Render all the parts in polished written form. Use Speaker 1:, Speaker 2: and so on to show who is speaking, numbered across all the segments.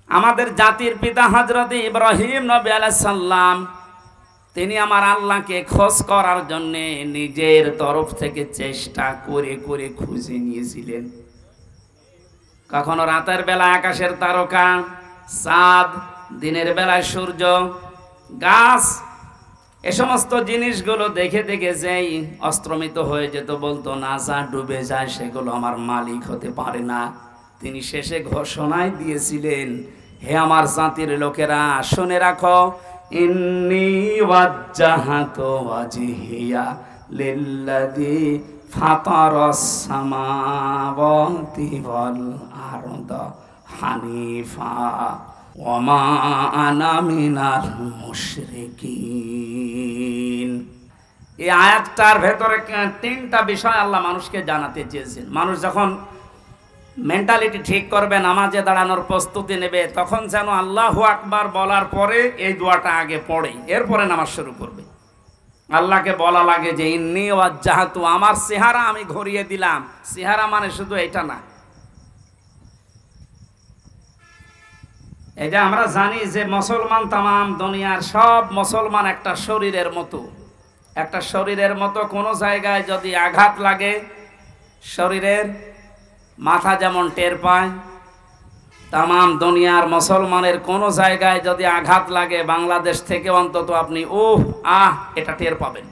Speaker 1: আমাদের জাতির পিতা হযরত ইব্রাহিম নবী আলাইহিস সালাম তিনি আমার আল্লাহকে খোঁজ করার জন্য নিজের তরফ থেকে চেষ্টা করে করে খুঁজে নিয়েছিলেন। কখনো রাতের বেলা আকাশের তারকা, চাঁদ, দিনের বেলায় সূর্য, গাছ, এ সমস্ত জিনিসগুলো দেখে দেখে যেই অস্ত্রমিত হয়ে যেত, বলতো না যা ডুবে যায় সেগুলো আমার মালিক হতে পারে না। তিনি শেষে ঘোষণায় দিয়েছিলেন, হে আমার জাতির লোকেরা শুনে রাখো, ইন্নী ওয়াজ্জাহাতু ওয়াজহিয়া লিল্লাযী ফাতারাস সামাওয়াতি ওয়াল আরদা হানিফা ওয়া মা আনা মিনাল মুশরিকিন। এই আয়াতটার ভেতরে তিনটা বিষয় আল্লাহ মানুষকে জানাতে চেয়েছেন। মানুষ যখন মেন্টালিটি ঠিক করবে, নামাজে দাঁড়ানোর প্রস্তুতি নেবে, তখন যেন আল্লাহু আকবার বলার পরে এই দোয়াটা আগে পড়ে, এরপরে নামাজ শুরু করবে। আল্লাহকে বলা লাগে যে ইন্নী ওয়াজ্জাহাতু, আমার চেহারা আমি ঘুরিয়ে দিলাম। চেহারা মানে শুধু এটা না, এই যে আমরা জানি যে মুসলমান তামাম দুনিয়ার সব মুসলমান একটা শরীরের মতো, একটা শরীরের মতো। কোনো জায়গায় যদি আঘাত লাগে, শরীরের মাথা যেমন টের পায়, তামাম দুনিয়ার মুসলমানের কোনো জায়গায় যদি আঘাত লাগে, বাংলাদেশ থেকে অন্তত আপনি এটা টের পাবেন।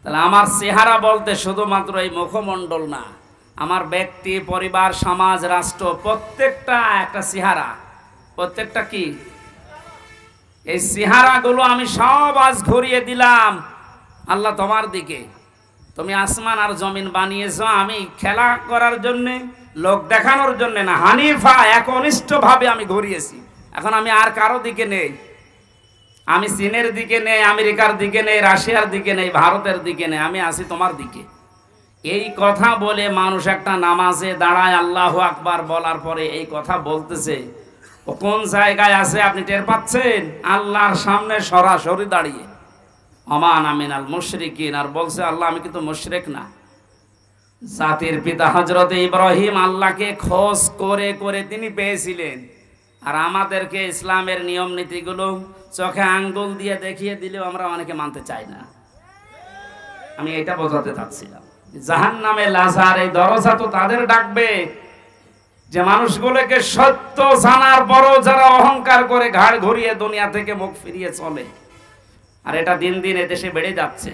Speaker 1: তাহলে আমার চেহারা বলতে শুধুমাত্র এই মুখমণ্ডল না, আমার ব্যক্তি, পরিবার, সমাজ, রাষ্ট্র, প্রত্যেকটা একটা চেহারা। প্রত্যেকটা কি? এই চেহারাগুলো আমি সব আজ ঘুরিয়ে দিলাম আল্লাহ তোমার দিকে। তুমি আসমান আর জমিন বানিয়েছ আমি খেলা করার জন্যে, লোক দেখানোর জন্যে না, হানিফা একনিষ্ঠভাবে আমি ঘুরিয়েছি। এখন আমি আর কারো দিকে নেই, আমি চীনের দিকে নেই, আমেরিকার দিকে নেই, রাশিয়ার দিকে নেই, ভারতের দিকে নেই, আমি আছি তোমার দিকে। এই কথা বলে মানুষ একটা নামাজে দাঁড়ায় আল্লাহু আকবার বলার পরে এই কথা বলতেছে, ও কোন জায়গায় আছে আপনি টের পাচ্ছেন? আল্লাহর সামনে সরাসরি দাঁড়িয়ে, ওয়া আনা মিনাল মুশরিকিন, আর বলছে আল্লাহ আমি কিন্তু মুশরিক না। জাতির পিতা হযরত ইব্রাহিম আল্লাহকে খোঁজ করে করে তিনি পেয়েছিলেন। আর আমাদেরকে ইসলামের নিয়ম নীতিগুলো চোখে আঙ্গুল দিয়ে দেখিয়ে দিলেও আমরা অনেকে মানতে চাই না। আমি এটা বোঝাতে চাচ্ছিলাম, জাহান্নামে লাজার এই দরজা তো তাদের ডাকবে যে মানুষগুলোকে সত্য জানার পরও যারা অহংকার করে ঘাড় ঘুরিয়ে দুনিয়া থেকে মুখ ফিরিয়ে চলে। আর এটা দিন দিন এদেশে বেড়ে যাচ্ছে।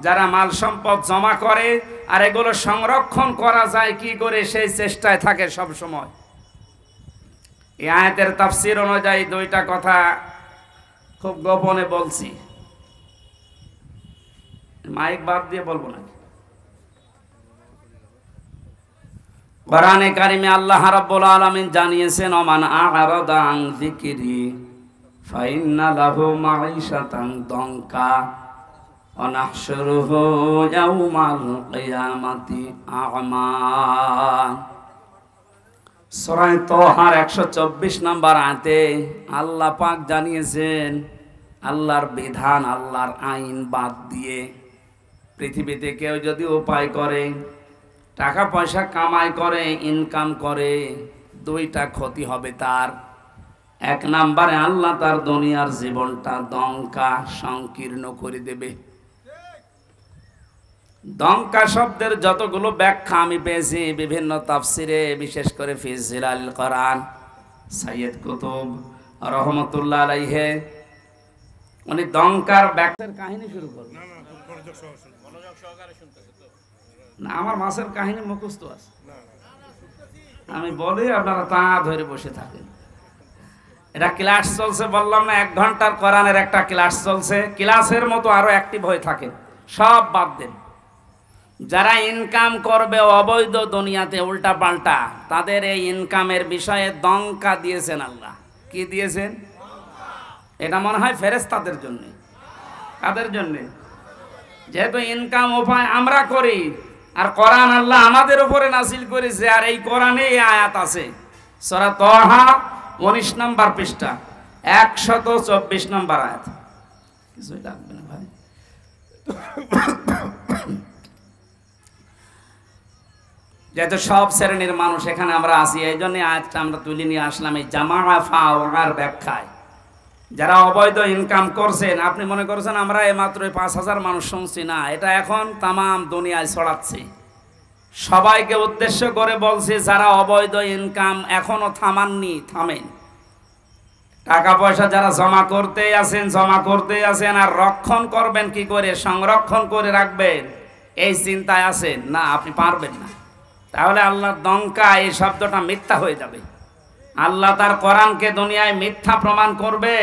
Speaker 1: যারা মাল সম্পদ জমা করে আর এগুলো সংরক্ষণ করা যায় কি করে সেই চেষ্টায় থাকে সব সময়। এই আয়াতের তাফসীর অনুযায়ী দুইটা কথা খুব গোপনে বলছি, মাইক বাদ দিয়ে বলবো না। কোরআনে কারিমে আল্লাহ রাব্বুল আলামিন জানিয়েছেন, ওমান আ'রাদা আন যিকরি ফাইন্না লাহু মাঈশাতান দনকা ওয়া নাহশুরুহু ইয়াওমাল কিয়ামাতি আ'মা। সূরা তাহার 124 নম্বর আয়াতে আল্লাহ পাক জানিয়েছেন, আল্লাহর বিধান, আল্লাহর আইন বাদ দিয়ে পৃথিবীতে কেউ যদি উপায় করে, টাকা পয়সা কামাই করে, ইনকাম করে, দুইটা ক্ষতি হবে তার। এক নম্বরে আল্লাহ তার দুনিয়ার জীবনটা দঙ্কা সংকীর্ণ করে দেবে। দঙ্কা শব্দের যতগুলো ব্যাখ্যা আমি পেয়েছি বিভিন্ন তাফসিরে, বিশেষ করে ফি জিলাল কোরআন, সাইয়্যিদ কুতুব রহমাতুল্লাহ আলাইহি উনি দঙ্কার ব্যাখ্যার কাহিনী শুরু করলেন। না, আমার মাছের কাহিনী মুখস্থ আছে, আমি বলি আপনারা তা ধরে বসে থাকেন। এটা ক্লাস চলছে, বললাম না 1 ঘন্টার কোরআনের একটা ক্লাস চলছে। ক্লাসের মতো আরো অ্যাক্টিভ হয়ে থাকেন, সব বাদ দেন। যারা ইনকাম করবে অবৈধ দুনিয়াতে উল্টা পাল্টা, তাদের এই ইনকামের বিষয়ে দঙ্কা দিয়েছেন আল্লাহ। কি দিয়েছেন? এটা মনে হয় ফেরেশতাদের জন্য। কাদের জন্য? যেহেতু ইনকাম উপায় আমরা করি, আর কোরআন আল্লাহ আমাদের উপরে নাযিল করেছে, আর এই কোরআনে এই আয়াত আছে সূরা তাহা 19 নম্বর পৃষ্ঠা 124 নম্বর আয়াত। কিছুই লাগবে না ভাই। যেহেতু সব শ্রেণীর মানুষ এখানে আমরা আছি, এই জন্য আজটা আমরা তুলে নিয়ে আসলাম এই জামা ফাওয়ার ব্যাখ্যায়। যারা অবৈধ ইনকাম করছেন, আপনি মনে করছেন আমরা মাত্র 5,000 মানুষ শুনছি, না, এটা এখন তামাম দুনিয়ায় ছড়াচ্ছে। সবাইকে উদ্দেশ্য করে বলছে, যারা অবৈধ ইনকাম এখনো থামাননি, থামেন। টাকা পয়সা যারা জমা করতে আছেন আর রক্ষণ করবেন কি করে, সংরক্ষণ করে রাখবেন, এই চিন্তায় আছেন না, আপনি পারবেন না। তাহলে আল্লাহর দঙ্কা এই শব্দটা মিথ্যা হয়ে যাবে। আল্লাহ তার কোরআনকে দুনিয়ায় মিথ্যা প্রমাণ করবে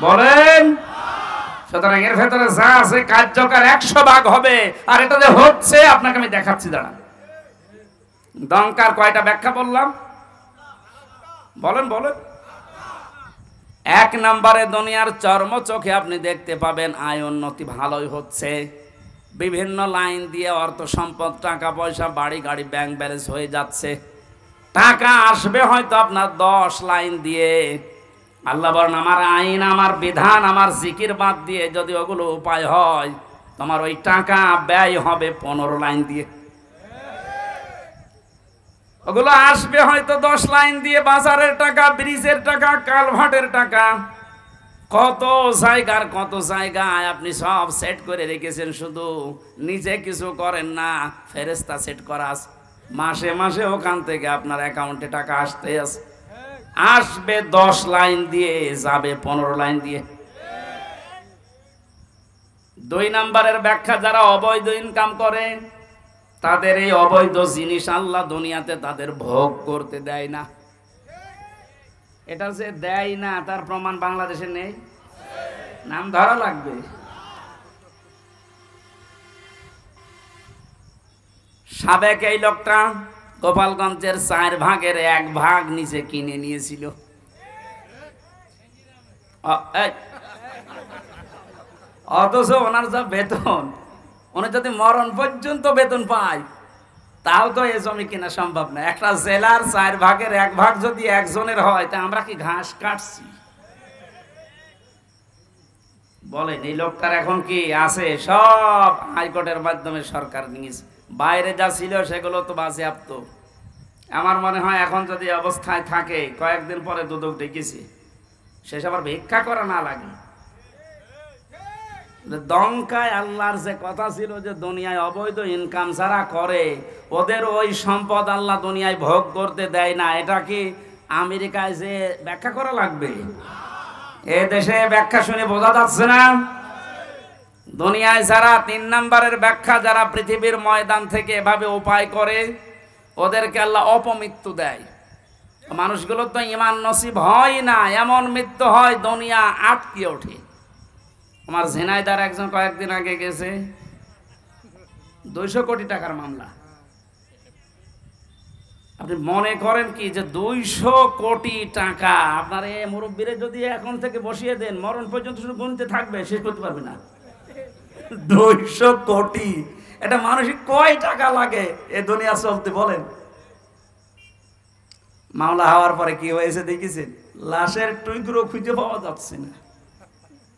Speaker 1: বলেন? সুতরাং এর ভেতরে যা আছে কার্যকর 100 ভাগ হবে। আর এটা যে হচ্ছে আপনাকে আমি দেখাচ্ছি, দাঁড়ান। দঙ্কার কয়টা ব্যাখ্যা বললাম বলেন? 1 নম্বরে দুনিয়ার চর্ম চোখে আপনি দেখতে পাবেন আয় উন্নতি ভালোই হচ্ছে, বিভিন্ন লাইন দিয়ে অর্থ সম্পদ, টাকা পয়সা, বাড়ি গাড়ি, ব্যাংক ব্যালেন্স হয়ে যাচ্ছে। টাকা আসবে হয়তো আপনার 10 লাইন দিয়ে। আল্লাহ বলেন, আমার আইন, আমার বিধান, আমার জিকির বাদ দিয়ে যদি ওগুলো উপায় হয়, তোমার ওই টাকা ব্যয় হবে 15 লাইন দিয়ে। ওগুলো আসবে হয়তো 10 লাইন দিয়ে, বাজারের টাকা, ব্রিজের টাকা, কালভার্টের টাকা, কত জায়গায় আপনি সব সেট করে রেখেছেন, শুধু নিজে কিছু করেন না, ফেরেশতা সেট করা আছে। মাসে মাসে ওখান থেকে আপনার অ্যাকাউন্টে টাকা আসবে 10 লাইন দিয়ে, যাবে 15 লাইন দিয়ে। 2 নম্বরের ব্যাখ্যা, যারা অবৈধ ইনকাম করে তাদের এই অবৈধ জিনিস আল্লাহ দুনিয়াতে তাদের ভোগ করতে দেয় না। এটা যে দেয় না তার প্রমাণ বাংলাদেশে নেই, নাম ধরা লাগবে। সাবেক এই লোকটা গোপালগঞ্জের 4 ভাগের 1 ভাগ নিচে কিনে নিয়েছিল। অথচ ওনার যা বেতন, উনি যদি মরণ পর্যন্ত বেতন পায়, তাও তো এই জমি কেনা সম্ভব না। একটা জেলার 4 ভাগের 1 ভাগ যদি একজনের হয়, তা আমরা কি ঘাস কাটছি? বলেন, এই লোকটার এখন কি আছে? সব হাইকোর্টের মাধ্যমে সরকার নিয়েছে। বাইরে যা ছিল সেগুলো তো বাজেয়াপ্ত। আমার মনে হয় এখন যদি অবস্থায় থাকে, কয়েকদিন পরে দুদক ডেকেছে, শেষ আবার ভিক্ষা করা না লাগে। দঙ্কায় আল্লাহর যে কথা ছিল যে দুনিয়ায় অবৈধ ইনকাম যারা করে ওদের ওই সম্পদ আল্লাহ দুনিয়ায় ভোগ করতে দেয় না, এটা কি আমেরিকায় যে ব্যাখ্যা করা লাগবে? এ দেশে ব্যাখ্যা শুনে বোঝা যাচ্ছে না? দুনিয়ায় যারা 3 নম্বরের ব্যাখ্যা, যারা পৃথিবীর ময়দান থেকে এভাবে উপায় করে, ওদেরকে আল্লাহ অপমৃত্যু দেয়। মানুষগুলো তো ঈমান নসিব হয় না, এমন মৃত্যু হয় দুনিয়া আটকে ওঠে। আমার ঝিনাইদার একজন কয়েকদিন আগে গেছে, 200 কোটি টাকার মামলা। আপনি মনে করেন কি যে 200 কোটি টাকা আপনার এই মুরব্বীরে যদি এখন থেকে বসিয়ে দেন, মরণ পর্যন্ত শুধু গুনতে থাকবে, শেষ করতে পারবে না। 200 কোটি, এটা মানুষের কয় টাকা লাগে এ দুনিয়া চলতে বলেন? মামলা হওয়ার পরে কি হয়েছে দেখেছেন? লাশের টুকরো খুঁজে পাওয়া যাচ্ছে না।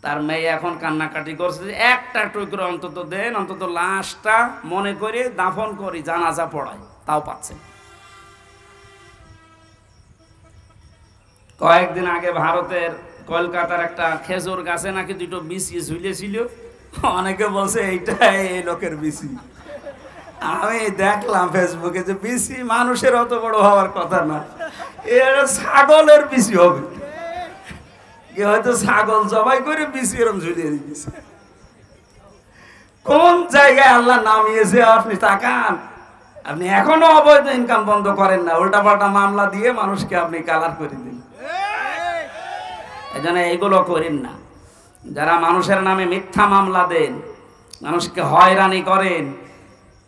Speaker 1: তার মেয়ে এখন কান্নাকাটি করছে যে একটা টুকরো অন্তত দেন, অন্তত লাশটা মনে করে দাফন করি, জানাজা পড়ায়, তাও পাচ্ছে। কয়েকদিন আগে ভারতের কলকাতার একটা খেজুর গাছে নাকি 2টো বিচি ঝুলেছিল। অনেকে বলছে এইটা এই লোকের বিচি। আমি দেখলাম ফেসবুকে যে বিচি মানুষের অত বড় হওয়ার কথা না, এর ছাগলের বিচি হবে। হয়তো ছাগল জবাই করে বিচি এরকম ঝুলিয়ে দিয়েছে। কোন জায়গায় আল্লাহ নামিয়েছে আপনি তাকান। আপনি এখনো অবৈধ ইনকাম বন্ধ করেন না, উল্টাপাল্টা মামলা দিয়ে মানুষকে আপনি কালার করে দিন। এই জন্য এগুলো করেন না। যারা মানুষের নামে মিথ্যা মামলা দেন, মানুষকে হয়রানি করেন,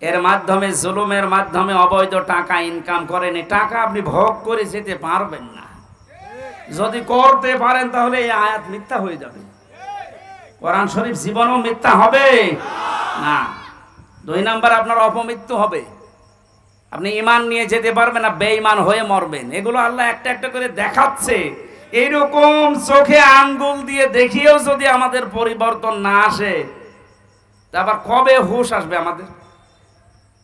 Speaker 1: এর মাধ্যমে জুলুমের মাধ্যমে অবৈধ টাকা ইনকাম করেন, এই টাকা আপনি ভোগ করে যেতে পারবেন না। যদি করতে পারেন তাহলে এই আয়াত মিথ্যা হয়ে যাবে, কোরআন শরীফ জীবনও মিথ্যা হবে না। 2 নম্বর, আপনার অপমৃত্যু হবে। আপনি ঈমান নিয়ে যেতে পারবেন না, বেঈমান হয়ে মরবেন। এগুলো আল্লাহ একটা একটা করে দেখাচ্ছে। এইরকম চোখে আঙ্গুল দিয়ে দেখিয়েও যদি আমাদের পরিবর্তন না আসে, তারপর কবে হুঁশ আসবে আমাদের?